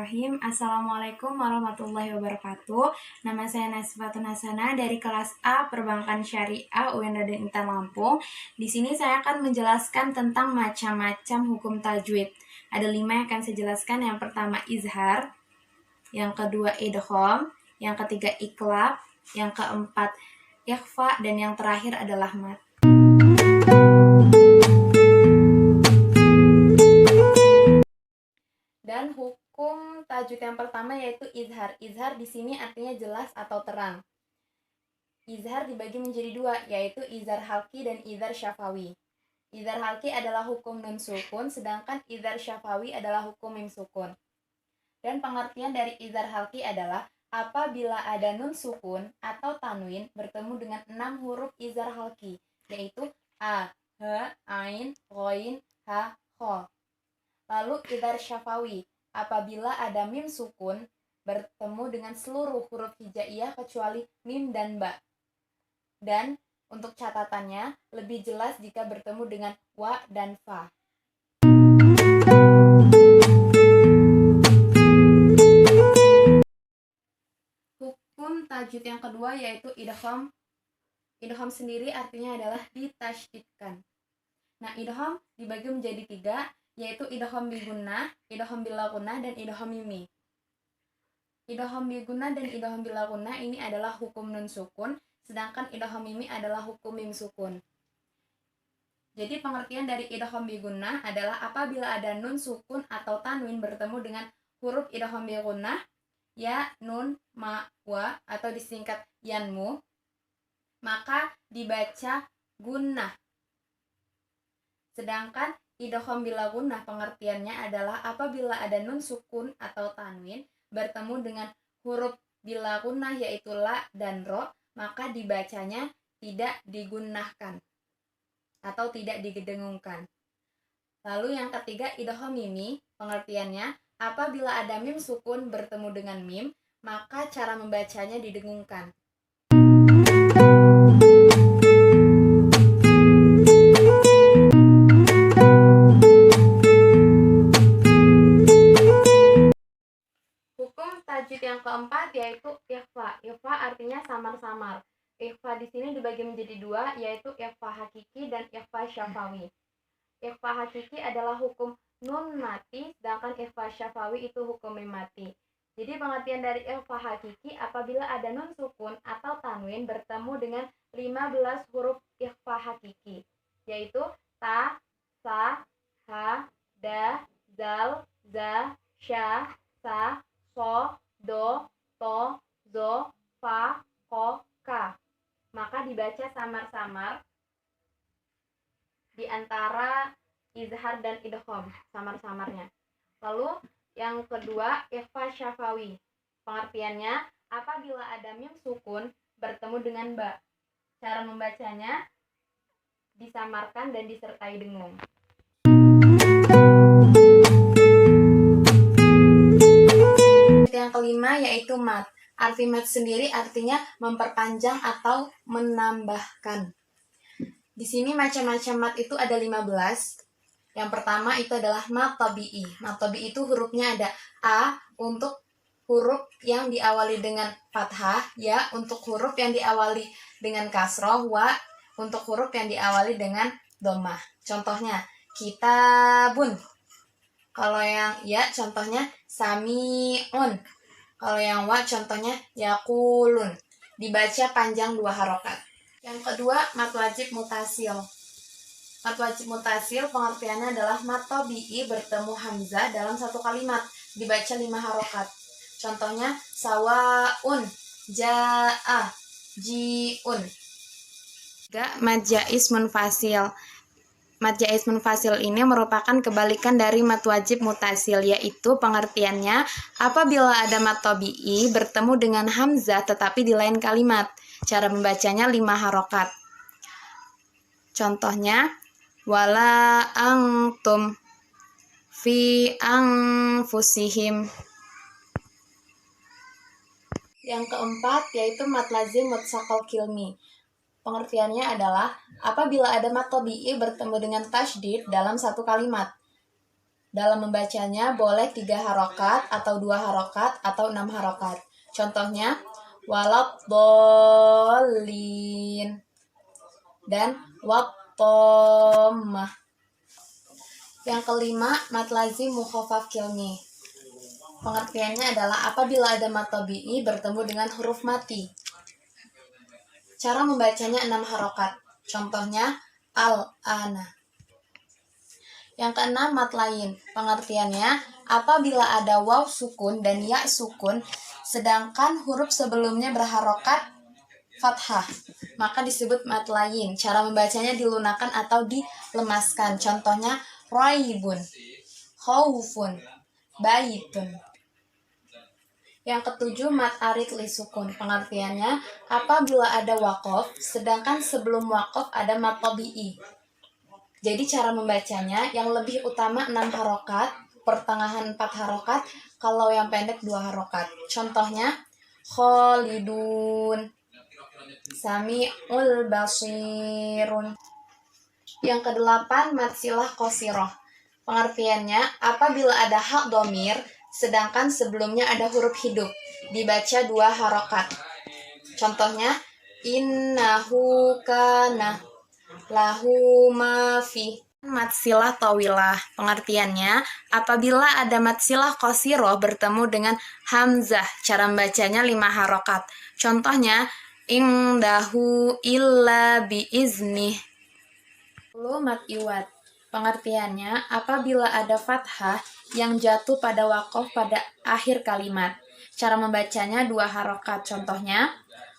Bismillahirrahmanirrahim. Assalamualaikum warahmatullahi wabarakatuh. Nama saya Nasfatun Hasanah dari kelas A Perbankan Syariah UIN Raden Intan Lampung. Di sini saya akan menjelaskan tentang macam-macam hukum tajwid. Ada 5 yang akan saya jelaskan. Yang pertama izhar, yang kedua idgham, yang ketiga iqlab, yang keempat ikhfa, dan yang terakhir adalah mat. Dan hukum tajwid yang pertama yaitu izhar. Izhar di sini artinya jelas atau terang. Izhar dibagi menjadi 2, yaitu izhar halqi dan izhar syafawi. Izhar halqi adalah hukum nun sukun, sedangkan izhar syafawi adalah hukum mim sukun. Dan pengertian dari izhar halqi adalah apabila ada nun sukun atau tanwin bertemu dengan 6 huruf izhar halqi, yaitu a, h, ain, ghain, ha, kha. Lalu izhar syafawi, apabila ada mim sukun bertemu dengan seluruh huruf hijaiyah kecuali mim dan ba. Dan untuk catatannya, lebih jelas jika bertemu dengan wa dan fa. Hukum tajwid yang kedua yaitu idgham. Idgham sendiri artinya adalah ditasydidkan. Nah, idgham dibagi menjadi 3, yaitu idgham bi gunnah, idgham bil gunnah, dan idgham mimi. Idgham bi gunnah dan idgham bil gunnah ini adalah hukum nun sukun, sedangkan idgham mimi adalah hukum mim sukun. Jadi pengertian dari idgham bi gunnah adalah apabila ada nun sukun atau tanwin bertemu dengan huruf idgham bi gunnah, ya, nun, ma, wa, atau disingkat yanmu, maka dibaca gunnah. Sedangkan idgham bil gunnah pengertiannya adalah apabila ada nun sukun atau tanwin bertemu dengan huruf bil gunnah yaitu la dan ro, maka dibacanya tidak digunnahkan atau tidak digedengungkan. Lalu yang ketiga idgham mimi, pengertiannya apabila ada mim sukun bertemu dengan mim, maka cara membacanya didengungkan. Tajwid yang keempat yaitu ikhfa. Ikhfa artinya samar-samar. Ikhfa di sini dibagi menjadi 2, yaitu ikhfa hakiki dan ikhfa syafawi. Ikhfa hakiki adalah hukum nun mati, sedangkan ikhfa syafawi itu hukum mim mati. Jadi pengertian dari ikhfa hakiki apabila ada nun sukun atau tanwin bertemu dengan 15 huruf ikhfa hakiki, yaitu ta, sa, ha, da, zal, za, sya, sa, so, do, to, zo, fa, ko, ka. Maka dibaca samar-samar di antara izhar dan idgham, samar-samarnya. Lalu yang kedua ikhfa syafawi. Pengertiannya apabila ada mim sukun bertemu dengan ba. Cara membacanya disamarkan dan disertai dengung. Yang kelima yaitu mat. Arti mat sendiri artinya memperpanjang atau menambahkan. Di sini macam-macam mat itu ada 15. Yang pertama itu adalah mat tabi'i. Mat tabi'i itu hurufnya ada a untuk huruf yang diawali dengan fathah, ya untuk huruf yang diawali dengan kasroh, wa untuk huruf yang diawali dengan dhammah. Contohnya kitabun. Kalau yang ya contohnya sami'un. Kalau yang wa contohnya yaqulun. Dibaca panjang 2 harokat. Yang kedua mat wajib mutasil. Mat wajib mutasil pengertiannya adalah mat tabi'i bertemu hamzah dalam satu kalimat, dibaca 5 harokat. Contohnya sawaun, ja'a, ji'un. Mat jaiz munfasil. Mat jaiz munfasil ini merupakan kebalikan dari mat wajib mutasil, yaitu pengertiannya apabila ada mat tabi'i bertemu dengan hamzah tetapi di lain kalimat. Cara membacanya 5 harokat. Contohnya wala antum fi anfusihim. Yang keempat yaitu mat lazim mutsaqal kilmi. Pengertiannya adalah apabila ada mat tabi'i bertemu dengan tasydid dalam satu kalimat. Dalam membacanya boleh 3 harokat atau 2 harokat atau 6 harokat. Contohnya waladhdallin dan wattammah. Yang kelima, mad lazim mukhaffaf kilmi. Pengertiannya adalah apabila ada mad tabi'i bertemu dengan huruf mati. Cara membacanya 6 harokat. Contohnya al-ana. Yang keenam, mad lain. Pengertiannya, apabila ada waw sukun dan ya sukun, sedangkan huruf sebelumnya berharokat fathah, maka disebut mad lain. Cara membacanya dilunakkan atau dilemaskan. Contohnya, raibun, khaufun, baitun. Yang ketujuh, mad arid li sukun. Pengertiannya, apabila ada waqaf, sedangkan sebelum waqaf ada mad tabi'i. Jadi cara membacanya yang lebih utama 6 harokat, pertengahan 4 harokat, kalau yang pendek 2 harokat. Contohnya khalidun, sami'ul basirun. Yang kedelapan, mad silah qasirah. Pengertiannya, apabila ada hak domir, sedangkan sebelumnya ada huruf hidup, dibaca 2 harokat. Contohnya innahu kana lahu mafi. Mad silah tawilah. Pengertiannya, apabila ada mad silah qasiroh bertemu dengan hamzah, cara membacanya 5 harokat. Contohnya indahu illa biiznih. Mad iwad. Pengertiannya, apabila ada fathah yang jatuh pada waqaf pada akhir kalimat. Cara membacanya 2 harokat. Contohnya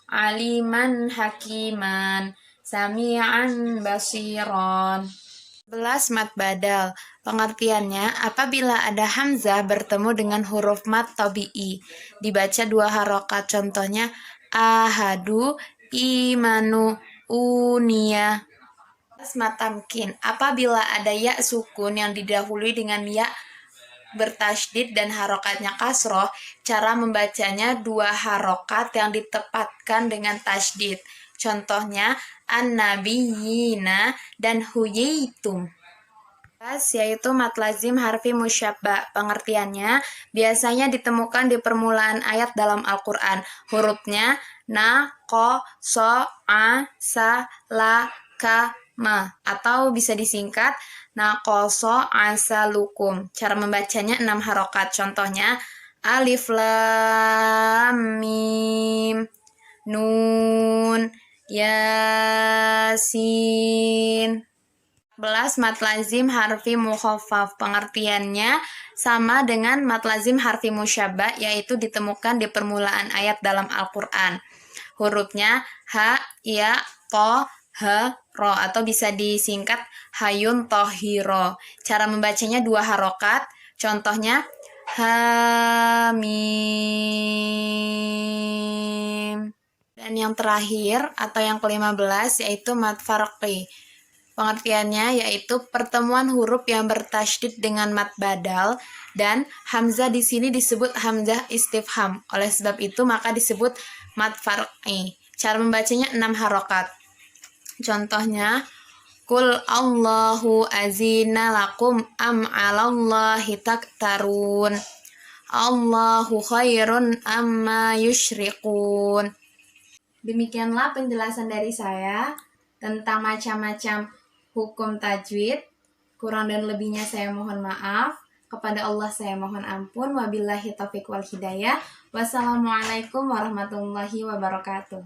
aliman hakiman, sami'an basiron. 11, mad badal. Pengertiannya, apabila ada hamzah bertemu dengan huruf mad tabi'i, dibaca 2 harokat. Contohnya ahadu, imanu, unia. Mad tamkin. Apabila ada ya sukun yang didahului dengan ya bertasydid dan harokatnya kasroh, cara membacanya 2 harokat yang ditepatkan dengan tasydid. Contohnya an-nabiyina dan huyitum. Yaitu mad lazim harfi musyabba. Pengertiannya biasanya ditemukan di permulaan ayat dalam Al-Quran. Hurufnya na, ko, so, a, sa, la, ka, ma, atau bisa disingkat naqoso asalukum. Cara membacanya 6 harokat. Contohnya alif lam mim nun yasin. 11, mad lazim harfi mukhaffaf. Pengertiannya sama dengan mad lazim harfi musyabba, yaitu ditemukan di permulaan ayat dalam Al-Quran. Hurufnya ha, ya, to, ha, ro, atau bisa disingkat hayun tohiro. Cara membacanya 2 harokat. Contohnya hamim. Dan yang terakhir atau yang ke-15 yaitu mad farqi. Pengertiannya yaitu pertemuan huruf yang bertasydid dengan mad badal, dan hamzah di sini disebut hamzah istifham. Oleh sebab itu maka disebut mad farqi. Cara membacanya 6 harokat. Contohnya kul Allahu azina lakum am 'alallahi taktarun. Allahu khairun amma yusyrikun. Demikianlah penjelasan dari saya tentang macam-macam hukum tajwid. Kurang dan lebihnya saya mohon maaf. Kepada Allah saya mohon ampun. Wabillahi taufiq wal hidayah. Wassalamualaikum warahmatullahi wabarakatuh.